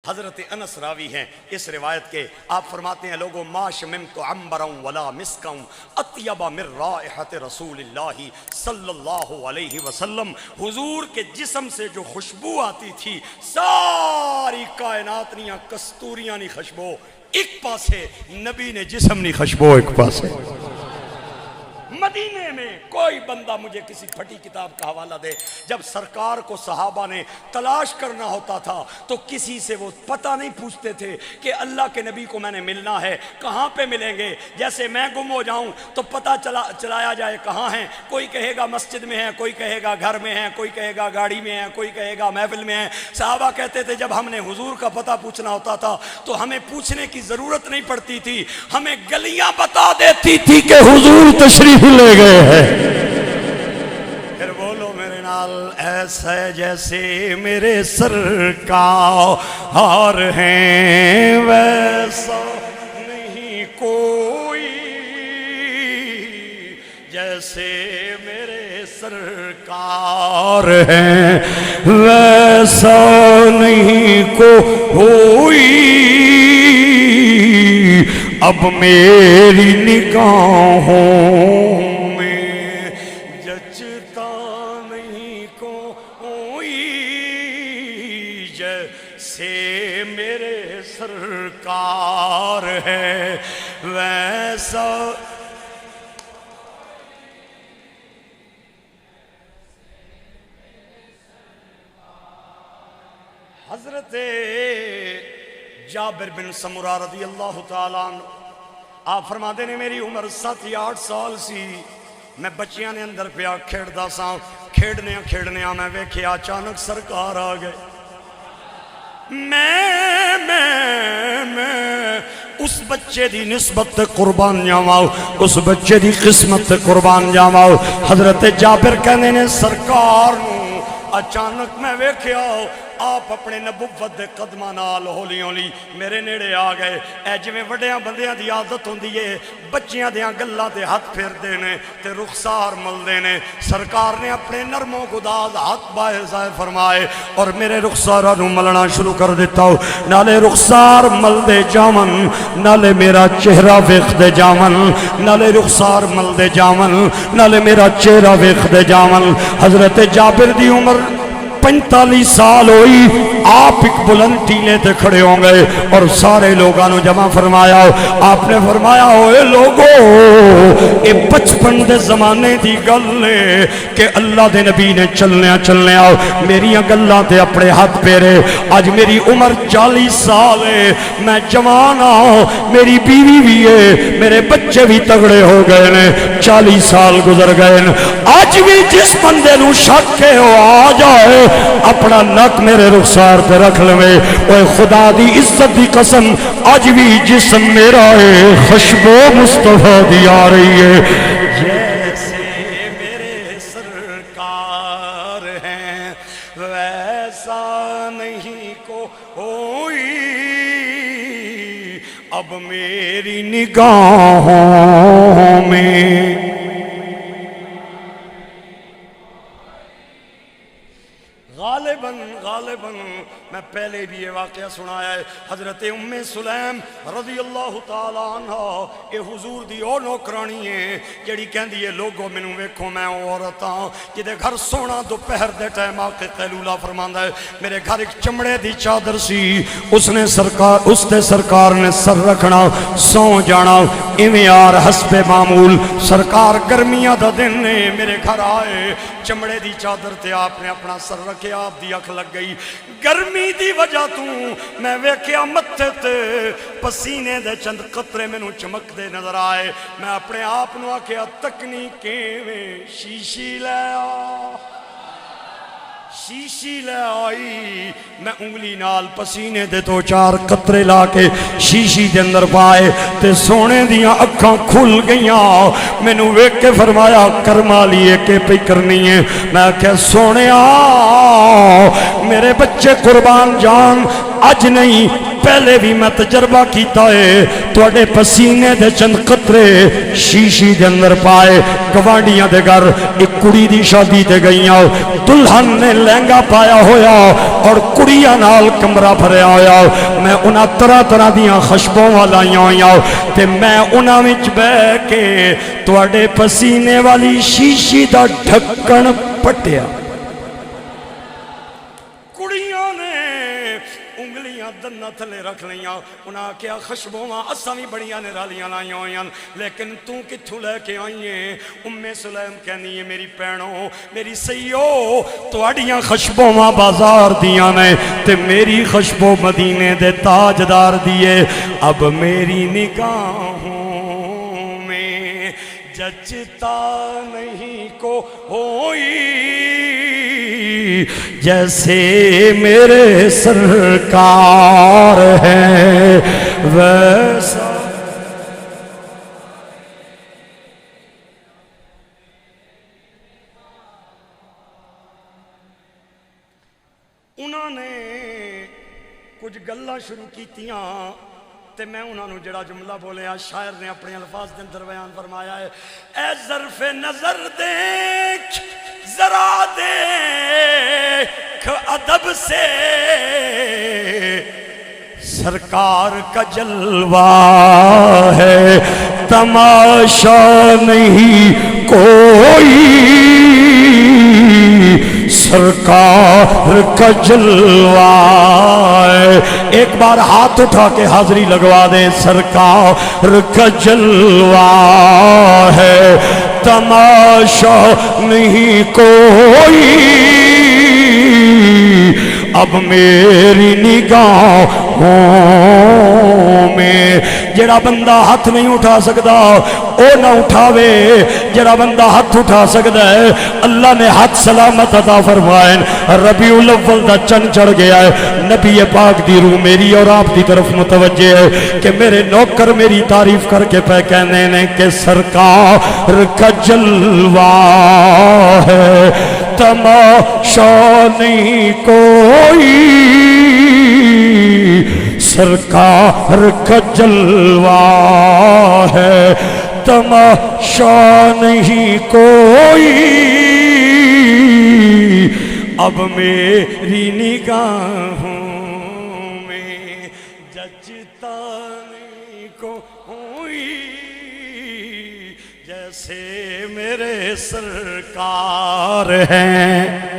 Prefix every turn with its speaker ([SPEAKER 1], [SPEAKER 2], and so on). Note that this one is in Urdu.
[SPEAKER 1] حضرت انس راوی ہیں اس روایت کے، آپ فرماتے ہیں لوگوں ما شممت عنبرا ولا مسکا اطیب من رائحۃ رسول اللہ صلی اللہ علیہ وسلم، حضور کے جسم سے جو خوشبو آتی تھی ساری کائنات نیاں کستوریاں نی خوشبو ایک پاسے، نبی نے جسم نی خوشبو ایک پاسے۔ مدینے میں کوئی بندہ مجھے کسی پھٹی کتاب کا حوالہ دے، جب سرکار کو صحابہ نے تلاش کرنا ہوتا تھا تو کسی سے وہ پتہ نہیں پوچھتے تھے کہ اللہ کے نبی کو میں نے ملنا ہے، کہاں پہ ملیں گے؟ جیسے میں گم ہو جاؤں تو پتہ چلایا جائے کہاں ہیں، کوئی کہے گا مسجد میں ہے، کوئی کہے گا گھر میں ہے، کوئی کہے گا گاڑی میں ہے، کوئی کہے گا محفل میں ہے۔ صحابہ کہتے تھے جب ہم نے حضور کا پتہ پوچھنا ہوتا تھا تو ہمیں پوچھنے کی ضرورت نہیں پڑتی تھی، ہمیں گلیاں بتا دیتی تھی کہ حضور تشریف لے گئے ہیں۔ پھر بولو میرے نال، ایسا جیسے میرے سرکار ہیں ویسا نہیں کوئی، جیسے میرے سرکار ہیں ویسا نہیں کوئی، اب میری نگاہوں میں جچتا نہیں کوئی، جیسے میرے سرکار ہے ویسا۔ حضرت جابر بن سمرہ رضی اللہ تعالیٰ عنہ آپ فرماتے نے میری عمر 7 یا 8 سال سی، میں بچیاں نے اندر پیا کھیڑدا سا، کھیڑنے میں ویکھیا اچانک سرکار آ گئے۔ میں اس بچے دی نسبت قربان جاواں، اس بچے دی قسمت قربان جاواں۔ حضرت جابر کہنے نے سرکار نو اچانک میں ویکھیا آپ اپنے نبوت دے قدماں نال ہولی ہولی میرے نیڑے آ گئے۔ اے جویں وڈیاں بندیاں دی عادت ہوندی ہے بچیاں دیاں گلاں تے ہاتھ پھیردے نے تے رخسار ملدے نے، سرکار نے اپنے نرم و گداز ہاتھ بائے ضائع فرمائے اور میرے رخساراں نوں ملنا شروع کر دیتا ہو، نالے رخسار ملدے جاون، نالے میرا چہرہ ویکھدے جاون، نالے رخسار ملدے جاون، نالے میرا چہرہ ویکھدے جاون۔ حضرت جابر دی عمر 45 سال ہوئی، آپ ایک بلند ٹیلے تے کھڑے ہوں گئے اور سارے لوگاں نو جمع فرمایا، آپ نے فرمایا ہوئے لوگو اے بچپن دے زمانے دی گل ہے کہ اللہ دے نبی نے چلنے آؤ میری گلاں تے اپنے ہاتھ پیرے، آج میری عمر 40 سال ہے، میں جوان ہوں، میری بیوی بھی ہے، میرے بچے بھی تگڑے ہو گئے نے، 40 سال گزر گئے، آج بھی جس بندے نو شک ہے وہ آ جائے اپنا نک میرے رخسار پہ رکھ لوے، اوے خدا دی عزت دی قسم آج بھی جسم میرا ہے خوشبو مصطفیٰ دی آ رہی ہے، جیسے میرے سرکار ہیں ویسا نہیں کوئی، اب میری نگاہوں میں۔ غالباً میں پہلے بھی یہ واقعہ سنایا ہے، حضرت ام سلیم رضی اللہ تعالیٰ عنہ اے حضور دی او نوکرانی ہے جڑی کہندی ہے لوگوں مینوں ویکھو میں عورت ہاں جدے گھر سونا دوپہر دے ٹائم آ کے قیلولہ فرماندا ہے، میرے گھر ایک چمڑے دی چادر سی، اس تے سرکار نے سر رکھنا سو جانا، ایویں یار حسب معمول سرکار گرمیاں دا دن نے میرے گھر آئے، چمڑے دی چادر تے آپ نے اپنا سر رکھے، آپ دی اکھ لگ گئی، گرمی دی وجہ تو میں ویکھیا متھے تے پسینے دے چند قطرے مینوں چمک دے نظر آئے، میں اپنے آپ نو آکھیا تکنی کیویں شیشی لے آ، شیشی لے آئی، میں انگلی نال پسینے دے تو 4 قطرے لا کے شیشی دے اندر پائے تے سونے دیاں اکھاں کھل گئیاں، میں نو ویکھ کے فرمایا کرما لیے کہ پہ کرنی ہے، میں کہ سونے میرے بچے قربان جان اج نہیں پہلے بھی میں تجربہ کیتا ہے تواڈے پسینے دے چند قطرے شیشی دے اندر پائے گوانڈیاں دے گھر ایک کڑی دی شادی تے گئیاں دلہن نے لہنگا پایا ہویا اور کڑیاں نال کمرہ بھریا ہویا میں انہاں طرح طرح دیاں خشبوں والائیاں ہویاں تے میں انہاں وچ بہ کے تواڈے پسینے والی شیشی دا ڈھکن پٹیا کڑیاں نے انگلیاں دنہ تھلے رکھ لیاں انہاں کیا خشبواں اساں بھی بڑیاں نرالیاں لائیاں ہویاں لیکن تو کتھوں لے کے آئی ہیں ام سلیم کہنی ہے میری پینوں میری سیو تواڈیاں خشبواں بازار دیاں نے تے میری خشبو مدینے دے تاجدار دیے اب میری نگاہوں میں جچتا نہیں کو ہوئی جیسے میرے سرکار ہیں ویسا انہوں نے کچھ گلاں شروع کیتیاں تے میں انہوں نے جڑا جملہ بولیا شاعر نے اپنے الفاظ دے اندر بیان فرمایا ہے اے ظرف نظر دیکھ ذرا دیکھ ادب سے سرکار کا جلوہ ہے تماشا نہیں کوئی سرکار کا جلوہ ہے ایک بار ہاتھ اٹھا کے حاضری لگوا دیں سرکار کا جلوہ ہے تماشا نہیں کوئی اب میری نگاہوں میں جڑا بندہ ہاتھ نہیں اٹھا سکتا او نہ اٹھاوے جڑا بندہ ہاتھ اٹھا سکتا ہے اللہ نے ہاتھ سلامت عطا فرمائے ربیع الاول دا چن چڑھ گیا ہے نبی پاک دی روح میری اور آپ دی طرف متوجہ ہے کہ میرے نوکر میری تعریف کر کے پہ کہنے نے کہ سرکار کا جلوہ ہے تماشا نہیں کوئی سرکار کا جلوہ ہے تماشا نہیں کوئی اب میری نگاہوں میں جچتا نہیں کوئی جیسے میرے سرکار ہیں